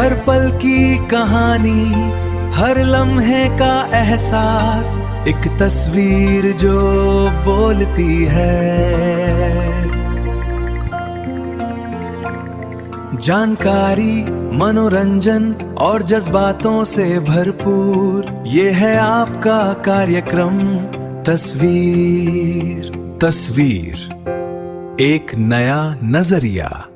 हर पल की कहानी, हर लम्हे का एहसास, एक तस्वीर जो बोलती है। जानकारी, मनोरंजन और जज्बातों से भरपूर ये है आपका कार्यक्रम तस्वीर। तस्वीर, एक नया नजरिया।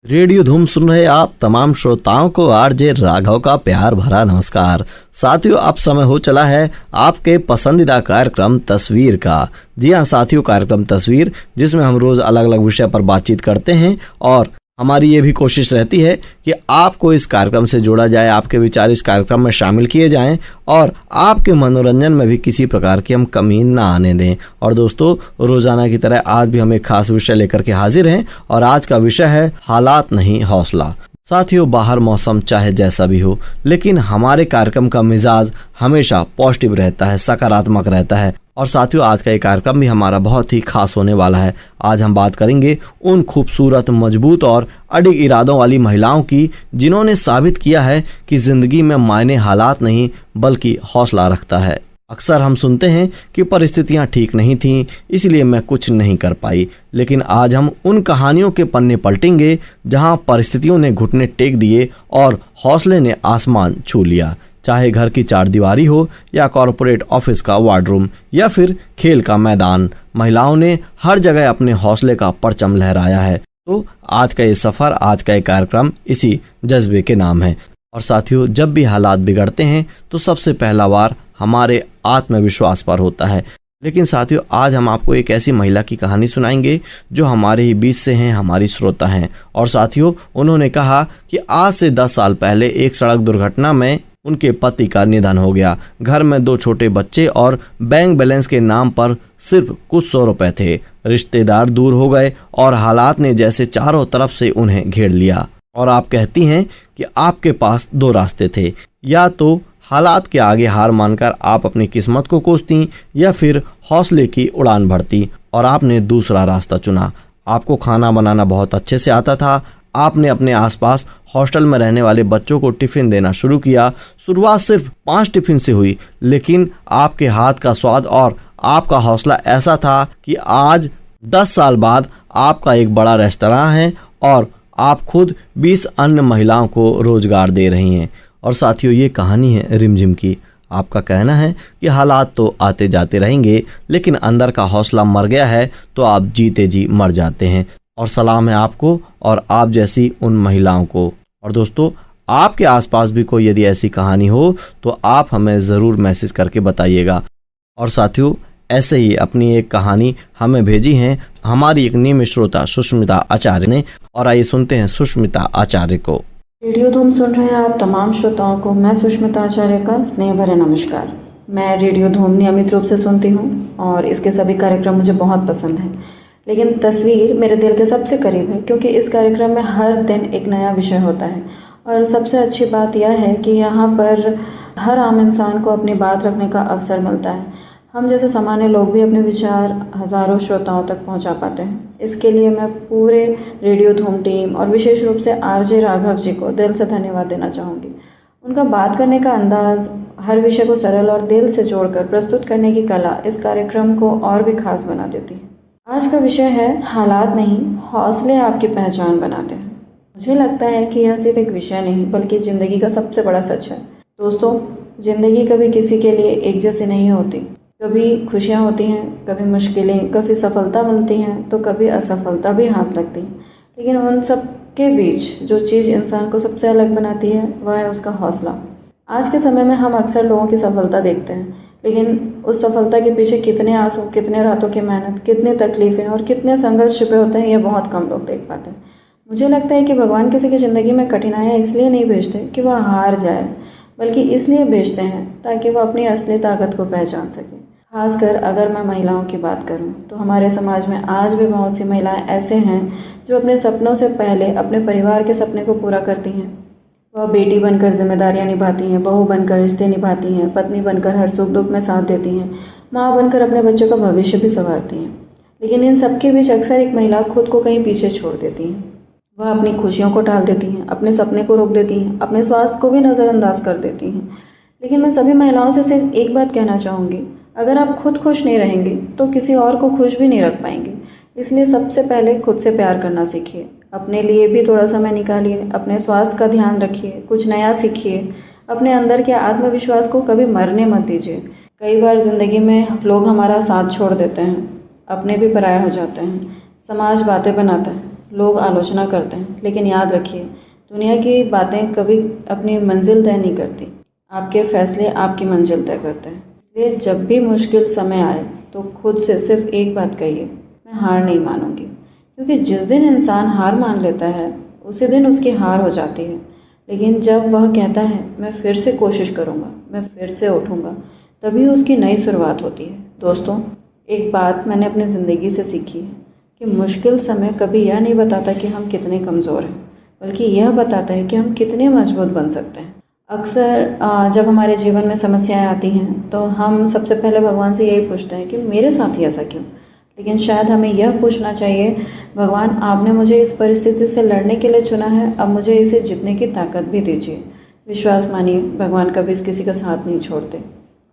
रेडियो धूम सुन रहे आप तमाम श्रोताओं को आरजे राघव का प्यार भरा नमस्कार। साथियों, अब समय हो चला है आपके पसंदीदा कार्यक्रम तस्वीर का। जी हाँ साथियों, कार्यक्रम तस्वीर जिसमें हम रोज अलग अलग विषय पर बातचीत करते हैं और हमारी ये भी कोशिश रहती है कि आपको इस कार्यक्रम से जोड़ा जाए, आपके विचार इस कार्यक्रम में शामिल किए जाएं और आपके मनोरंजन में भी किसी प्रकार की हम कमी ना आने दें। और दोस्तों, रोजाना की तरह आज भी हम एक खास विषय लेकर के हाजिर हैं और आज का विषय है हालात नहीं हौसला। साथियों, बाहर मौसम चाहे जैसा भी हो, लेकिन हमारे कार्यक्रम का मिजाज हमेशा पॉजिटिव रहता है, सकारात्मक रहता है। और साथियों, आज का ये कार्यक्रम भी हमारा बहुत ही खास होने वाला है। आज हम बात करेंगे उन खूबसूरत, मजबूत और अडिग इरादों वाली महिलाओं की जिन्होंने साबित किया है कि जिंदगी में मायने हालात नहीं बल्कि हौसला रखता है। अक्सर हम सुनते हैं कि परिस्थितियां ठीक नहीं थीं, इसलिए मैं कुछ नहीं कर पाई। लेकिन आज हम उन कहानियों के पन्ने पलटेंगे जहां परिस्थितियों ने घुटने टेक दिए और हौसले ने आसमान छू लिया। चाहे घर की चारदीवारी हो या कॉरपोरेट ऑफिस का वार्डरूम या फिर खेल का मैदान, महिलाओं ने हर जगह अपने हौसले का परचम लहराया है। तो आज का ये सफ़र, आज का ये कार्यक्रम इसी जज्बे के नाम है। और साथियों, जब भी हालात बिगड़ते हैं तो सबसे पहला वार हमारे आत्मविश्वास पर होता है। लेकिन साथियों, आज हम आपको एक ऐसी महिला की कहानी सुनाएंगे जो हमारे ही बीच से हैं, हमारी श्रोता हैं। और साथियों, उन्होंने कहा कि आज से 10 साल पहले एक सड़क दुर्घटना में उनके पति का निधन हो गया। घर में 2 छोटे बच्चे और बैंक बैलेंस के नाम पर सिर्फ कुछ 100 रुपए थे। रिश्तेदार दूर हो गए और हालात ने जैसे चारों तरफ से उन्हें घेर लिया। और आप कहती हैं कि आपके पास 2 रास्ते थे, या तो हालात के आगे हार मानकर आप अपनी किस्मत को कोसती या फिर हौसले की उड़ान भरती। और आपने दूसरा रास्ता चुना। आपको खाना बनाना बहुत अच्छे से आता था। आपने अपने आसपास हॉस्टल में रहने वाले बच्चों को टिफ़िन देना शुरू किया। शुरुआत सिर्फ 5 टिफ़िन से हुई, लेकिन आपके हाथ का स्वाद और आपका हौसला ऐसा था कि आज 10 साल बाद आपका एक बड़ा रेस्तरां है और आप खुद 20 अन्य महिलाओं को रोजगार दे रही हैं। और साथियों, ये कहानी है रिमझिम की। आपका कहना है कि हालात तो आते जाते रहेंगे, लेकिन अंदर का हौसला मर गया है तो आप जीते जी मर जाते हैं। और सलाम है आपको और आप जैसी उन महिलाओं को। और दोस्तों, आपके आसपास भी कोई यदि ऐसी कहानी हो तो आप हमें ज़रूर मैसेज करके बताइएगा। और साथियों, ऐसे ही अपनी एक कहानी हमें भेजी है हमारी एक नियमित श्रोता सुष्मिता आचार्य ने। और आइए सुनते हैं सुष्मिता आचार्य को। रेडियो धूम सुन रहे हैं आप तमाम श्रोताओं को मैं सुष्मिता आचार्य का स्नेह भरे नमस्कार। मैं रेडियो धूम नियमित रूप से सुनती हूँ और इसके सभी कार्यक्रम मुझे बहुत पसंद हैं। लेकिन तस्वीर मेरे दिल के सबसे करीब है, क्योंकि इस कार्यक्रम में हर दिन एक नया विषय होता है। और सबसे अच्छी बात यह है कि यहाँ पर हर आम इंसान को अपनी बात रखने का अवसर मिलता है। हम जैसे सामान्य लोग भी अपने विचार हज़ारों श्रोताओं तक पहुँचा पाते हैं। इसके लिए मैं पूरे रेडियो धूम टीम और विशेष रूप से आरजे राघव जी को दिल से धन्यवाद देना चाहूँगी। उनका बात करने का अंदाज़, हर विषय को सरल और दिल से जोड़कर प्रस्तुत करने की कला इस कार्यक्रम को और भी खास बना देती है। आज का विषय है हालात नहीं हौसले आपकी पहचान बनाते हैं। मुझे लगता है कि यह सिर्फ एक विषय नहीं बल्कि ज़िंदगी का सबसे बड़ा सच है। दोस्तों, ज़िंदगी कभी किसी के लिए एक जैसी नहीं होती। कभी खुशियाँ होती हैं, कभी मुश्किलें, कभी सफलता मिलती हैं तो कभी असफलता भी हाथ लगती है। लेकिन उन सब के बीच जो चीज़ इंसान को सबसे अलग बनाती है वह है उसका हौसला। आज के समय में हम अक्सर लोगों की सफलता देखते हैं, लेकिन उस सफलता के पीछे कितने आंसू, कितने रातों की मेहनत, कितनी तकलीफ़ें और कितने संघर्ष छिपे होते हैं, ये बहुत कम लोग देख पाते हैं। मुझे लगता है कि भगवान किसी की ज़िंदगी में कठिनाइयाँ इसलिए नहीं भेजते कि वह हार जाए, बल्कि इसलिए भेजते हैं ताकि वह अपनी असली ताकत को पहचान सके। खासकर अगर मैं महिलाओं की बात करूं तो हमारे समाज में आज भी बहुत सी महिलाएं ऐसे हैं जो अपने सपनों से पहले अपने परिवार के सपने को पूरा करती हैं। वह बेटी बनकर जिम्मेदारियां निभाती हैं, बहू बनकर रिश्ते निभाती हैं, पत्नी बनकर हर सुख दुख में साथ देती हैं, माँ बनकर अपने बच्चों का भविष्य भी संवारती हैं। लेकिन इन सब के बीच अक्सर एक महिला खुद को कहीं पीछे छोड़ देती है। वह अपनी खुशियों को टाल देती हैं, अपने सपने को रोक देती हैं, अपने स्वास्थ्य को भी नज़रअंदाज कर देती हैं। लेकिन मैं सभी महिलाओं से सिर्फ एक बात कहना चाहूँगी, अगर आप खुद खुश नहीं रहेंगी तो किसी और को खुश भी नहीं रख पाएंगे। इसलिए सबसे पहले खुद से प्यार करना सीखिए, अपने लिए भी थोड़ा समय निकालिए, अपने स्वास्थ्य का ध्यान रखिए, कुछ नया सीखिए, अपने अंदर के आत्मविश्वास को कभी मरने मत दीजिए। कई बार ज़िंदगी में लोग हमारा साथ छोड़ देते हैं, अपने भी पराया हो जाते हैं, समाज बातें बनाता है, लोग आलोचना करते हैं, लेकिन याद रखिए दुनिया की बातें कभी अपनी मंजिल तय नहीं करती, आपके फैसले आपकी मंजिल तय करते हैं। इसलिए जब भी मुश्किल समय आए तो खुद से सिर्फ एक बात कहिए, मैं हार नहीं मानूंगी, क्योंकि जिस दिन इंसान हार मान लेता है उसी दिन उसकी हार हो जाती है। लेकिन जब वह कहता है मैं फिर से कोशिश करूँगा, मैं फिर से उठूँगा, तभी उसकी नई शुरुआत होती है। दोस्तों, एक बात मैंने अपनी ज़िंदगी से सीखी है कि मुश्किल समय कभी यह नहीं बताता कि हम कितने कमज़ोर हैं, बल्कि यह बताता है कि हम कितने मजबूत बन सकते हैं। अक्सर जब हमारे जीवन में समस्याएं आती हैं तो हम सबसे पहले भगवान से यही पूछते हैं कि मेरे साथ ही ऐसा क्यों। लेकिन शायद हमें यह पूछना चाहिए, भगवान आपने मुझे इस परिस्थिति से लड़ने के लिए चुना है, अब मुझे इसे जीतने की ताकत भी दीजिए। विश्वास मानिए, भगवान कभी किसी का साथ नहीं छोड़ते।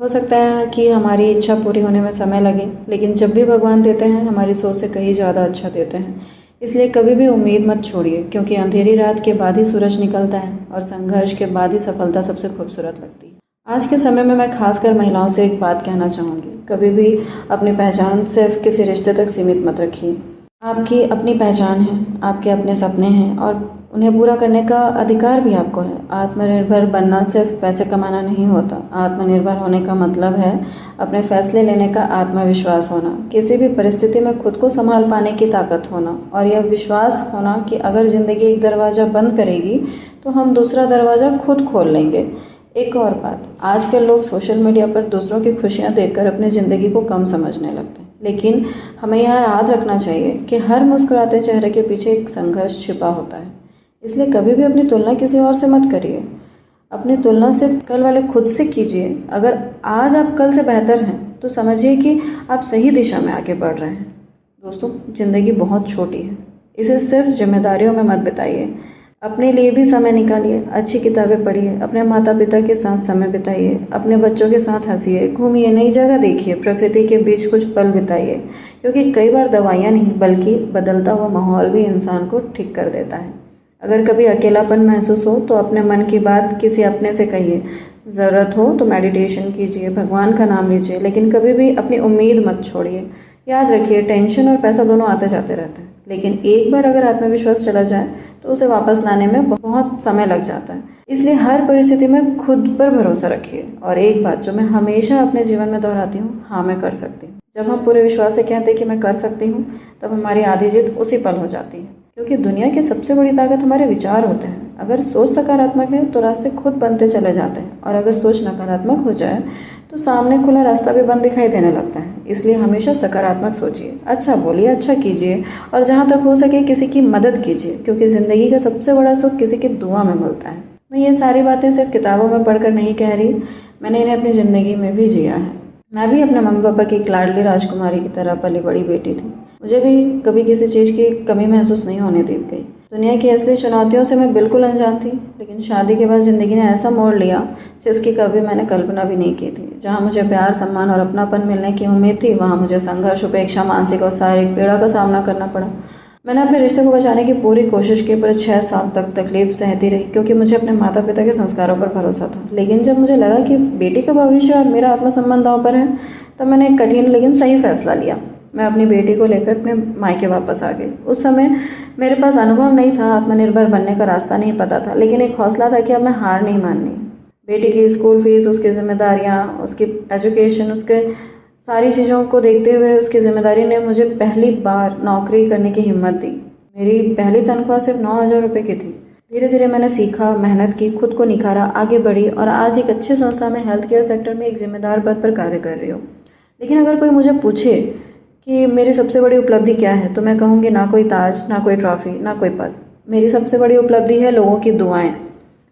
हो सकता है कि हमारी इच्छा पूरी होने में समय लगे, लेकिन जब भी भगवान देते हैं हमारी सोच से कहीं ज़्यादा अच्छा देते हैं। इसलिए कभी भी उम्मीद मत छोड़िए, क्योंकि अंधेरी रात के बाद ही सूरज निकलता है और संघर्ष के बाद ही सफलता सबसे खूबसूरत लगती है। आज के समय में मैं खासकर महिलाओं से एक बात कहना चाहूँगी, कभी भी अपनी पहचान सिर्फ किसी रिश्ते तक सीमित मत रखिए। आपकी अपनी पहचान है, आपके अपने सपने हैं और उन्हें पूरा करने का अधिकार भी आपको है। आत्मनिर्भर बनना सिर्फ पैसे कमाना नहीं होता। आत्मनिर्भर होने का मतलब है अपने फैसले लेने का आत्मविश्वास होना, किसी भी परिस्थिति में खुद को संभाल पाने की ताकत होना और यह विश्वास होना कि अगर ज़िंदगी एक दरवाज़ा बंद करेगी तो हम दूसरा दरवाज़ा खुद खोल लेंगे। एक और बात, आजकल लोग सोशल मीडिया पर दूसरों की खुशियां देखकर अपनी ज़िंदगी को कम समझने लगते हैं, लेकिन हमें यह याद रखना चाहिए कि हर मुस्कुराते चेहरे के पीछे एक संघर्ष छिपा होता है। इसलिए कभी भी अपनी तुलना किसी और से मत करिए, अपनी तुलना सिर्फ कल वाले खुद से कीजिए। अगर आज आप कल से बेहतर हैं तो समझिए कि आप सही दिशा में आगे बढ़ रहे हैं। दोस्तों, ज़िंदगी बहुत छोटी है, इसे सिर्फ जिम्मेदारियों में मत बिताइए। अपने लिए भी समय निकालिए, अच्छी किताबें पढ़िए, अपने माता पिता के साथ समय बिताइए, अपने बच्चों के साथ हंसिए, घूमिए, नई जगह देखिए, प्रकृति के बीच कुछ पल बिताइए, क्योंकि कई बार दवाइयाँ नहीं बल्कि बदलता हुआ माहौल भी इंसान को ठीक कर देता है। अगर कभी अकेलापन महसूस हो तो अपने मन की बात किसी अपने से कहिए, ज़रूरत हो तो मेडिटेशन कीजिए, भगवान का नाम लीजिए, लेकिन कभी भी अपनी उम्मीद मत छोड़िए। याद रखिए, टेंशन और पैसा दोनों आते जाते रहते हैं, लेकिन एक बार अगर आत्मविश्वास चला जाए तो उसे वापस लाने में बहुत समय लग जाता है। इसलिए हर परिस्थिति में खुद पर भरोसा रखिए। और एक बात जो मैं हमेशा अपने जीवन में दोहराती हूँ, हाँ मैं कर सकती हूँ। जब हम पूरे विश्वास से कहते हैं कि मैं कर सकती हूँ, तब हमारी आधी जीत उसी पल हो जाती है, क्योंकि दुनिया की सबसे बड़ी ताकत हमारे विचार होते हैं। अगर सोच सकारात्मक है तो रास्ते खुद बनते चले जाते हैं, और अगर सोच नकारात्मक हो जाए तो सामने खुला रास्ता भी बंद दिखाई देने लगता है। इसलिए हमेशा सकारात्मक सोचिए, अच्छा बोलिए, अच्छा कीजिए, और जहाँ तक हो सके किसी की मदद कीजिए, क्योंकि ज़िंदगी का सबसे बड़ा सुख किसी की दुआ में मिलता है। मैं ये सारी बातें सिर्फ किताबों में पढ़कर नहीं कह रही, मैंने इन्हें अपनी ज़िंदगी में भी जिया है। मैं भी अपने मम्मी पापा की एक लाडली राजकुमारी की तरह पली बड़ी बेटी थी। मुझे भी कभी किसी चीज़ की कमी महसूस नहीं होने दी गई। दुनिया की असली चुनौतियों से मैं बिल्कुल अनजान थी, लेकिन शादी के बाद ज़िंदगी ने ऐसा मोड़ लिया जिसकी कभी मैंने कल्पना भी नहीं की थी। जहाँ मुझे प्यार, सम्मान और अपनापन मिलने की उम्मीद थी, वहाँ मुझे संघर्ष, उपेक्षा, मानसिक और शारीरिक पीड़ा का सामना करना पड़ा। मैंने अपने रिश्ते को बचाने की पूरी कोशिश की, पर 6 साल तक तकलीफ सहती रही, क्योंकि मुझे अपने माता पिता के संस्कारों पर भरोसा था। लेकिन जब मुझे लगा कि बेटी का भविष्य और मेरा आत्मसम्मान दांव पर है, तब मैंने एक कठिन लेकिन सही फैसला लिया। मैं अपनी बेटी को लेकर अपने मायके वापस आ गई। उस समय मेरे पास अनुभव नहीं था, आत्मनिर्भर बनने का रास्ता नहीं पता था, लेकिन एक हौसला था कि अब मैं हार नहीं माननी। बेटी की स्कूल फीस, उसकी जिम्मेदारियाँ, उसकी एजुकेशन, उसके सारी चीज़ों को देखते हुए उसकी जिम्मेदारी ने मुझे पहली बार नौकरी करने की हिम्मत दी। मेरी पहली तनख्वाह सिर्फ 9,000 रुपये की थी। धीरे धीरे मैंने सीखा, मेहनत की, खुद को निखारा, आगे बढ़ी और आज एक अच्छी संस्था में हेल्थ केयर सेक्टर में एक जिम्मेदार पद पर कार्य कर रही हूँ। लेकिन अगर कोई मुझे पूछे कि मेरी सबसे बड़ी उपलब्धि क्या है, तो मैं कहूँगी ना कोई ताज, ना कोई ट्रॉफ़ी, ना कोई पद। मेरी सबसे बड़ी उपलब्धि है लोगों की दुआएं।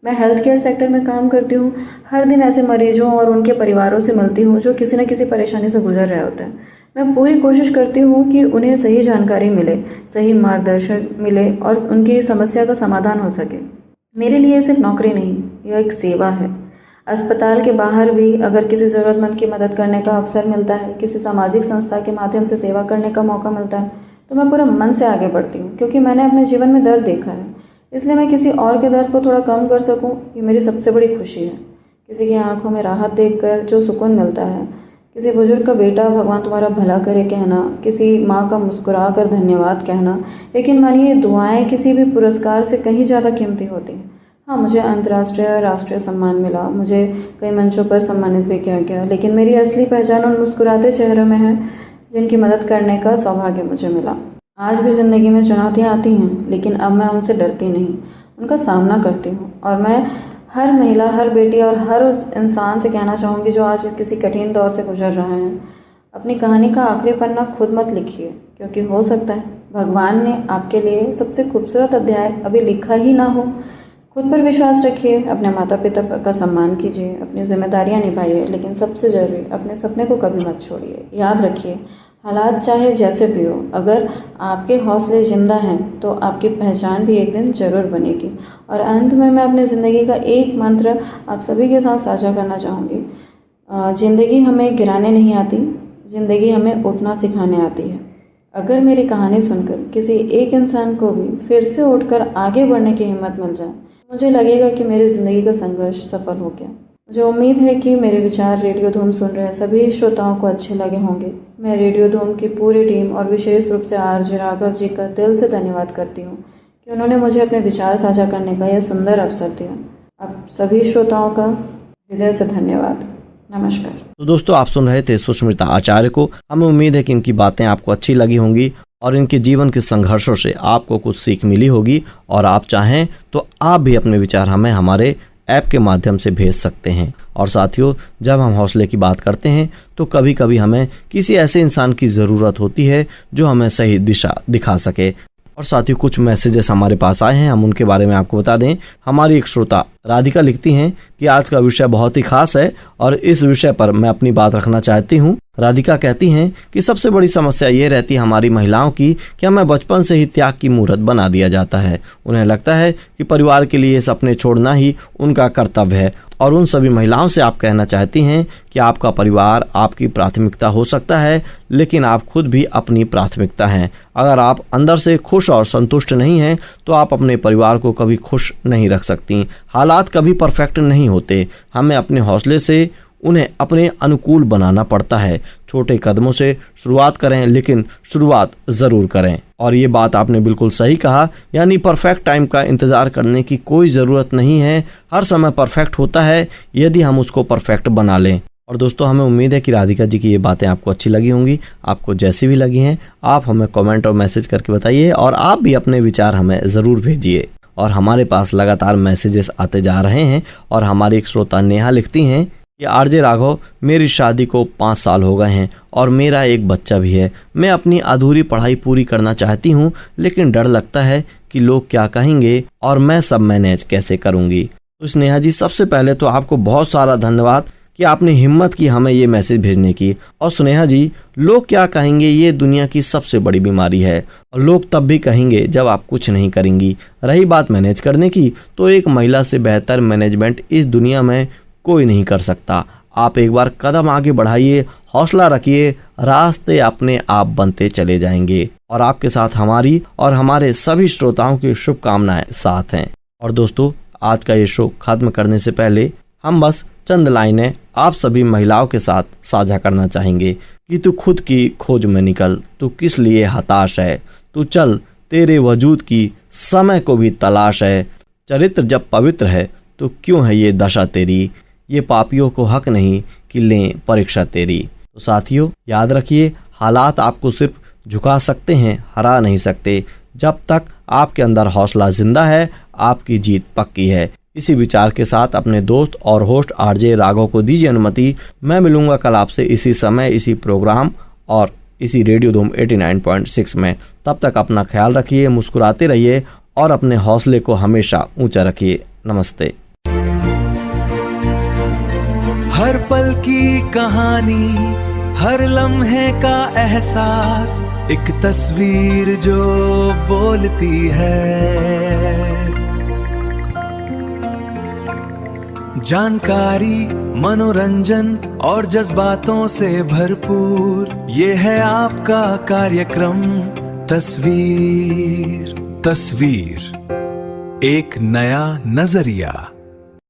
मैं हेल्थ केयर सेक्टर में काम करती हूँ। हर दिन ऐसे मरीजों और उनके परिवारों से मिलती हूँ जो किसी न किसी परेशानी से गुजर रहे होते हैं। मैं पूरी कोशिश करती हूँ कि उन्हें सही जानकारी मिले, सही मार्गदर्शन मिले और उनकी समस्या का समाधान हो सके। मेरे लिए सिर्फ नौकरी नहीं, यह एक सेवा है। अस्पताल के बाहर भी अगर किसी ज़रूरतमंद की मदद करने का अवसर मिलता है, किसी सामाजिक संस्था के माध्यम से सेवा करने का मौका मिलता है, तो मैं पूरे मन से आगे बढ़ती हूँ, क्योंकि मैंने अपने जीवन में दर्द देखा है। इसलिए मैं किसी और के दर्द को थोड़ा कम कर सकूँ, ये मेरी सबसे बड़ी खुशी है। किसी की आंखों में राहत देखकर जो सुकून मिलता है, किसी बुजुर्ग का बेटा भगवान तुम्हारा भला करे कहना, किसी माँ का मुस्कुरा कर धन्यवाद कहना, लेकिन मानिए दुआएं किसी भी पुरस्कार से कहीं ज़्यादा कीमती होती हैं। हाँ, मुझे अंतर्राष्ट्रीय राष्ट्रीय सम्मान मिला, मुझे कई मंचों पर सम्मानित भी किया गया, लेकिन मेरी असली पहचान उन मुस्कुराते चेहरों में है जिनकी मदद करने का सौभाग्य मुझे मिला। आज भी ज़िंदगी में चुनौतियाँ आती हैं, लेकिन अब मैं उनसे डरती नहीं, उनका सामना करती हूँ। और मैं हर महिला, हर बेटी और हर उस इंसान से कहना चाहूँगी जो आज किसी कठिन दौर से गुजर रहे हैं, अपनी कहानी का आखिरी पन्ना खुद मत लिखिए, क्योंकि हो सकता है भगवान ने आपके लिए सबसे खूबसूरत अध्याय अभी लिखा ही ना हो। खुद पर विश्वास रखिए, अपने माता पिता का सम्मान कीजिए, अपनी जिम्मेदारियां निभाइए, लेकिन सबसे ज़रूरी अपने सपने को कभी मत छोड़िए। याद रखिए, हालात चाहे जैसे भी हो, अगर आपके हौसले ज़िंदा हैं तो आपकी पहचान भी एक दिन ज़रूर बनेगी। और अंत में मैं अपनी ज़िंदगी का एक मंत्र आप सभी के साथ साझा करना चाहूँगी। ज़िंदगी हमें गिराने नहीं आती, ज़िंदगी हमें उठना सिखाने आती है। अगर मेरी कहानी सुनकर किसी एक इंसान को भी फिर से उठकर आगे बढ़ने की हिम्मत मिल जाए, मुझे लगेगा कि मेरी ज़िंदगी का संघर्ष सफल हो गया। मुझे उम्मीद है कि मेरे विचार रेडियो धूम सुन रहे सभी श्रोताओं को अच्छे लगे होंगे। मैं रेडियो धूम की पूरी टीम और विशेष रूप से आरजे राघव जी का दिल से धन्यवाद करती हूँ कि उन्होंने मुझे अपने विचार साझा करने का यह सुंदर अवसर दिया। अब सभी श्रोताओं का हृदय से धन्यवाद। नमस्कार। तो दोस्तों, आप सुन रहे थे सुष्मिता आचार्य को। हमें उम्मीद है कि इनकी बातें आपको अच्छी लगी होंगी और इनके जीवन के संघर्षों से आपको कुछ सीख मिली होगी। और आप चाहें तो आप भी अपने विचार हमें हमारे ऐप के माध्यम से भेज सकते हैं। और साथियों, जब हम हौसले की बात करते हैं तो कभी कभी हमें किसी ऐसे इंसान की ज़रूरत होती है जो हमें सही दिशा दिखा सके। और साथियों, कुछ मैसेजेस हमारे पास आए हैं, हम उनके बारे में आपको बता दें। हमारी एक श्रोता राधिका लिखती हैं कि आज का विषय बहुत ही खास है और इस विषय पर मैं अपनी बात रखना चाहती हूँ। राधिका कहती हैं कि सबसे बड़ी समस्या ये रहती है हमारी महिलाओं की कि हमें बचपन से ही त्याग की मूर्त बना दिया जाता है। उन्हें लगता है कि परिवार के लिए सपने छोड़ना ही उनका कर्तव्य है। और उन सभी महिलाओं से आप कहना चाहती हैं कि आपका परिवार आपकी प्राथमिकता हो सकता है, लेकिन आप खुद भी अपनी प्राथमिकता हैं। अगर आप अंदर से खुश और संतुष्ट नहीं हैं तो आप अपने परिवार को कभी खुश नहीं रख सकती। हालात कभी परफेक्ट नहीं होते, हमें अपने हौसले से उन्हें अपने अनुकूल बनाना पड़ता है। छोटे कदमों से शुरुआत करें, लेकिन शुरुआत ज़रूर करें। और ये बात आपने बिल्कुल सही कहा, यानी परफेक्ट टाइम का इंतज़ार करने की कोई ज़रूरत नहीं है। हर समय परफेक्ट होता है यदि हम उसको परफेक्ट बना लें। और दोस्तों, हमें उम्मीद है कि राधिका जी की ये बातें आपको अच्छी लगी होंगी। आपको जैसी भी लगी हैं आप हमें कमेंट और मैसेज करके बताइए और आप भी अपने विचार हमें ज़रूर भेजिए। और हमारे पास लगातार मैसेजेस आते जा रहे हैं। और हमारी एक श्रोता नेहा लिखती हैं कि आरजे राघव, मेरी शादी को 5 साल हो गए हैं और मेरा एक बच्चा भी है। मैं अपनी अधूरी पढ़ाई पूरी करना चाहती हूँ, लेकिन डर लगता है कि लोग क्या कहेंगे और मैं सब मैनेज कैसे करूँगी। तो स्नेहा जी, सबसे पहले तो आपको बहुत सारा धन्यवाद कि आपने हिम्मत की हमें ये मैसेज भेजने की। और स्नेहा जी, लोग क्या कहेंगे ये दुनिया की सबसे बड़ी बीमारी है और लोग तब भी कहेंगे जब आप कुछ नहीं करेंगी। रही बात मैनेज करने की, तो एक महिला से बेहतर मैनेजमेंट इस दुनिया में कोई नहीं कर सकता। आप एक बार कदम आगे बढ़ाइए, हौसला रखिए, रास्ते अपने आप बनते चले जाएंगे। और आपके साथ हमारी और हमारे सभी श्रोताओं की शुभकामनाएं साथ हैं। और दोस्तों, आज का ये शो खत्म करने से पहले हम बस चंद लाइनें आप सभी महिलाओं के साथ साझा करना चाहेंगे कि तू खुद की खोज में निकल, तू किस लिए हताश है, तू चल, तेरे वजूद की समय को भी तलाश है। चरित्र जब पवित्र है तो क्यों है ये दशा तेरी, ये पापियों को हक नहीं कि लें परीक्षा तेरी। तो साथियों, याद रखिए, हालात आपको सिर्फ झुका सकते हैं, हरा नहीं सकते। जब तक आपके अंदर हौसला जिंदा है, आपकी जीत पक्की है। इसी विचार के साथ अपने दोस्त और होस्ट आरजे राघव को दीजिए अनुमति। मैं मिलूंगा कल आपसे इसी समय, इसी प्रोग्राम और इसी रेडियो धूम 89.6 में। तब तक अपना ख्याल रखिए, मुस्कुराते रहिए और अपने हौसले को हमेशा ऊंचा रखिए। नमस्ते। हर पल की कहानी हर लम्हे का एहसास एक तस्वीर जो बोलती है। जानकारी, मनोरंजन और जज्बातों से भरपूर ये है आपका कार्यक्रम तस्वीर। तस्वीर, एक नया नजरिया।